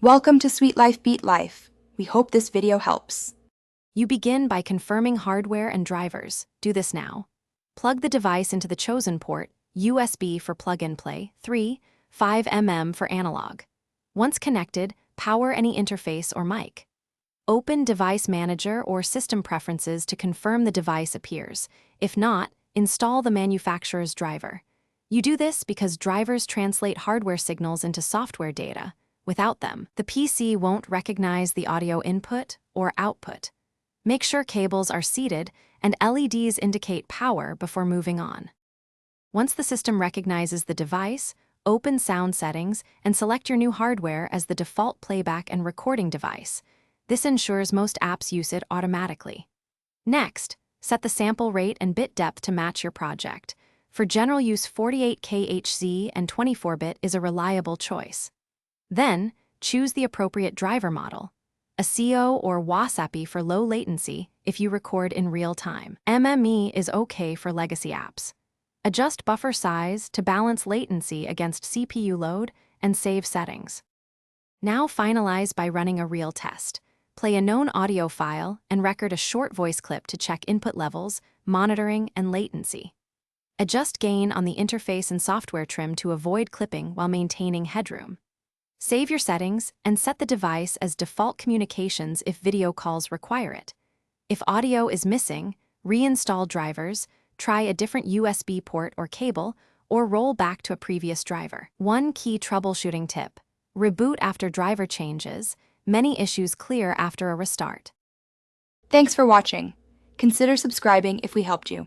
Welcome to Sweet Life Beat Life. We hope this video helps. You begin by confirming hardware and drivers. Do this now. Plug the device into the chosen port, USB for plug-and-play, 5mm for analog. Once connected, power any interface or mic. Open Device Manager or System Preferences to confirm the device appears. If not, install the manufacturer's driver. You do this because drivers translate hardware signals into software data. Without them, the PC won't recognize the audio input or output. Make sure cables are seated and LEDs indicate power before moving on. Once the system recognizes the device, open Sound Settings and select your new hardware as the default playback and recording device. This ensures most apps use it automatically. Next, set the sample rate and bit depth to match your project. For general use, 48K HZ and 24-bit is a reliable choice. Then, choose the appropriate driver model. A CO or WASAPI for low latency if you record in real time. MME is okay for legacy apps. Adjust buffer size to balance latency against CPU load and save settings. Now finalize by running a real test. Play a known audio file and record a short voice clip to check input levels, monitoring, and latency. Adjust gain on the interface and software trim to avoid clipping while maintaining headroom. Save your settings and set the device as default communications if video calls require it. If audio is missing, reinstall drivers, try a different USB port or cable, or roll back to a previous driver. One key troubleshooting tip: reboot after driver changes. Many issues clear after a restart. Thanks for watching. Consider subscribing if we helped you.